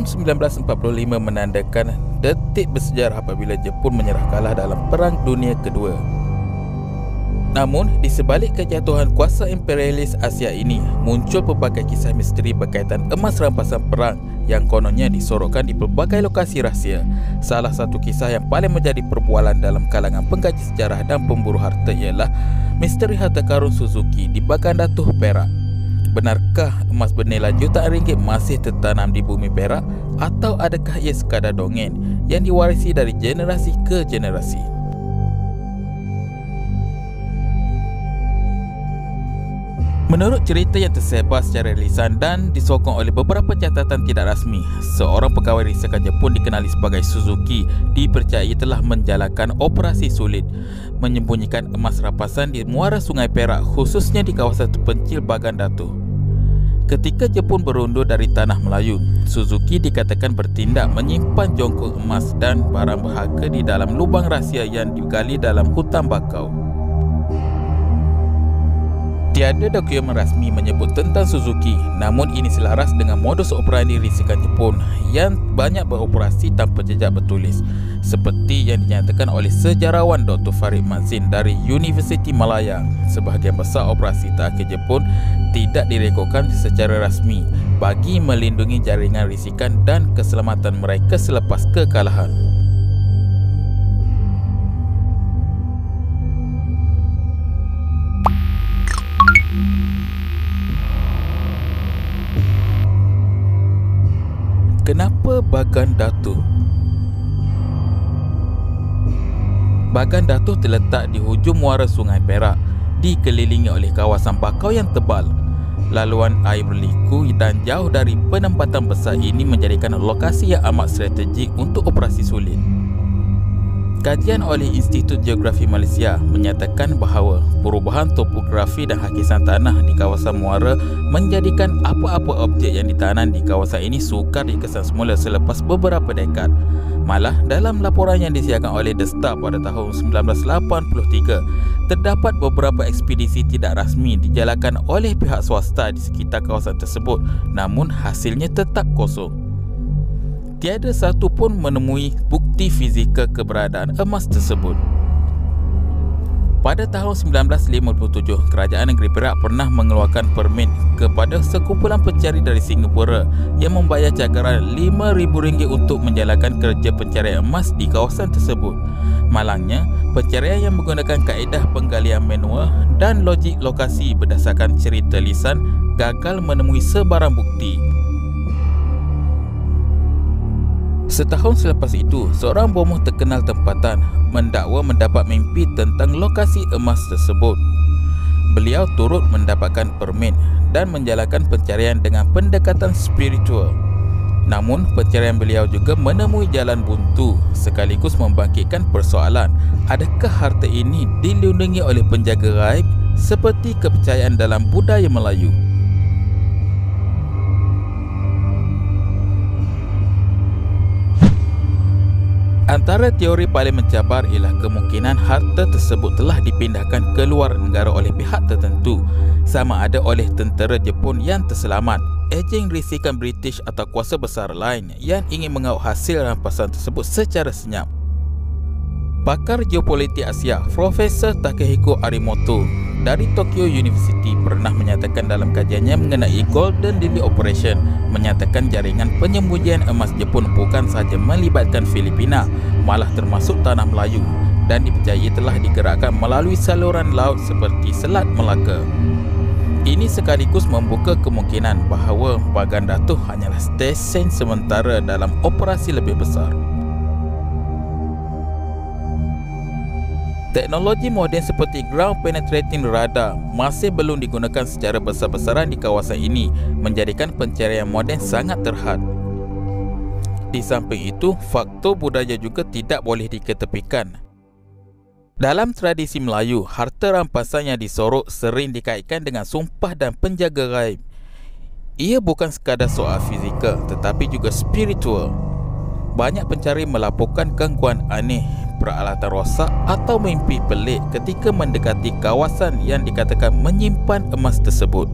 Tahun 1945 menandakan detik bersejarah apabila Jepun menyerah kalah dalam Perang Dunia Kedua. Namun, di sebalik kejatuhan kuasa imperialis Asia ini, muncul pelbagai kisah misteri berkaitan emas rampasan perang yang kononnya disorokkan di pelbagai lokasi rahsia. Salah satu kisah yang paling menjadi perbualan dalam kalangan pengkaji sejarah dan pemburu harta ialah misteri harta karun Suzuki di Bagan Datuh, Perak. Benarkah emas bernilai jutaan ringgit masih tertanam di bumi Perak, atau adakah ia sekadar dongeng yang diwarisi dari generasi ke generasi? Menurut cerita yang tersebar secara lisan dan disokong oleh beberapa catatan tidak rasmi, seorang pegawai risakan Jepun dikenali sebagai Suzuki dipercayai telah menjalankan operasi sulit menyembunyikan emas rampasan di muara Sungai Perak, khususnya di kawasan terpencil Bagan Datuh. Ketika Jepun berundur dari tanah Melayu, Suzuki dikatakan bertindak menyimpan jongkong emas dan barang berharga di dalam lubang rahsia yang digali dalam hutan bakau. Tiada dokumen rasmi menyebut tentang Suzuki, namun ini selaras dengan modus operandi risikan Jepun yang banyak beroperasi tanpa jejak bertulis, seperti yang dinyatakan oleh sejarawan Dr. Farid Mazin dari Universiti Malaya. Sebahagian besar operasi terakhir Jepun tidak direkodkan secara rasmi bagi melindungi jaringan risikan dan keselamatan mereka selepas kekalahan. Kenapa Bagan Datuh? Bagan Datuh terletak di hujung muara Sungai Perak, dikelilingi oleh kawasan bakau yang tebal. Laluan air berliku dan jauh dari penempatan besar ini menjadikan lokasi yang amat strategik untuk operasi sulit. Kajian oleh Institut Geografi Malaysia menyatakan bahawa perubahan topografi dan hakisan tanah di kawasan muara menjadikan apa-apa objek yang ditanam di kawasan ini sukar dikesan semula selepas beberapa dekad. Malah, dalam laporan yang disiarkan oleh The Star pada tahun 1983, terdapat beberapa ekspedisi tidak rasmi dijalankan oleh pihak swasta di sekitar kawasan tersebut, namun hasilnya tetap kosong. Tiada satu pun menemui bukti fizikal keberadaan emas tersebut. Pada tahun 1957, Kerajaan Negeri Perak pernah mengeluarkan permit kepada sekumpulan pencari dari Singapura yang membayar cakaran RM5,000 untuk menjalankan kerja pencarian emas di kawasan tersebut. Malangnya, pencarian yang menggunakan kaedah penggalian manual dan logik lokasi berdasarkan cerita lisan gagal menemui sebarang bukti. Setahun selepas itu, seorang bomoh terkenal tempatan mendakwa mendapat mimpi tentang lokasi emas tersebut. Beliau turut mendapatkan permit dan menjalankan pencarian dengan pendekatan spiritual. Namun, pencarian beliau juga menemui jalan buntu sekaligus membangkitkan persoalan, adakah harta ini dilindungi oleh penjaga gaib seperti kepercayaan dalam budaya Melayu? Antara teori paling mencabar ialah kemungkinan harta tersebut telah dipindahkan ke luar negara oleh pihak tertentu, sama ada oleh tentera Jepun yang terselamat, ejen risikan British atau kuasa besar lain yang ingin mengauk hasil rampasan tersebut secara senyap. Pakar geopolitik Asia, Profesor Takehiko Arimoto dari Tokyo University pernah menyatakan dalam kajiannya mengenai Golden Lily Operation, menyatakan jaringan penyembunyian emas Jepun bukan sahaja melibatkan Filipina, malah termasuk Tanah Melayu, dan dipercayai telah digerakkan melalui saluran laut seperti Selat Melaka. Ini sekaligus membuka kemungkinan bahawa Bagan Datuh hanyalah stesen sementara dalam operasi lebih besar. Teknologi moden seperti ground penetrating radar masih belum digunakan secara besar-besaran di kawasan ini, menjadikan pencarian moden sangat terhad. Di samping itu, faktor budaya juga tidak boleh diketepikan. Dalam tradisi Melayu, harta rampasan yang disorok sering dikaitkan dengan sumpah dan penjaga gaib. Ia bukan sekadar soal fizikal tetapi juga spiritual. Banyak pencari melaporkan gangguan aneh, peralatan rosak atau mimpi pelik ketika mendekati kawasan yang dikatakan menyimpan emas tersebut.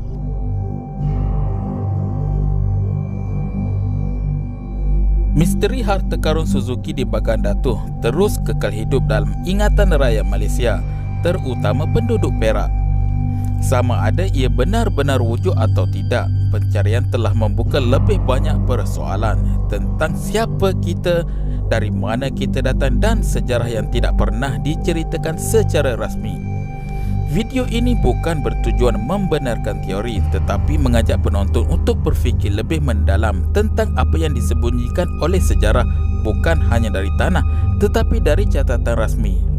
Misteri harta karun Suzuki di Bagan Datuh terus kekal hidup dalam ingatan rakyat Malaysia, terutama penduduk Perak. Sama ada ia benar-benar wujud atau tidak, pencarian telah membuka lebih banyak persoalan tentang siapa kita, dari mana kita datang dan sejarah yang tidak pernah diceritakan secara rasmi. Video ini bukan bertujuan membenarkan teori, tetapi mengajak penonton untuk berfikir lebih mendalam tentang apa yang disembunyikan oleh sejarah, bukan hanya dari tanah tetapi dari catatan rasmi.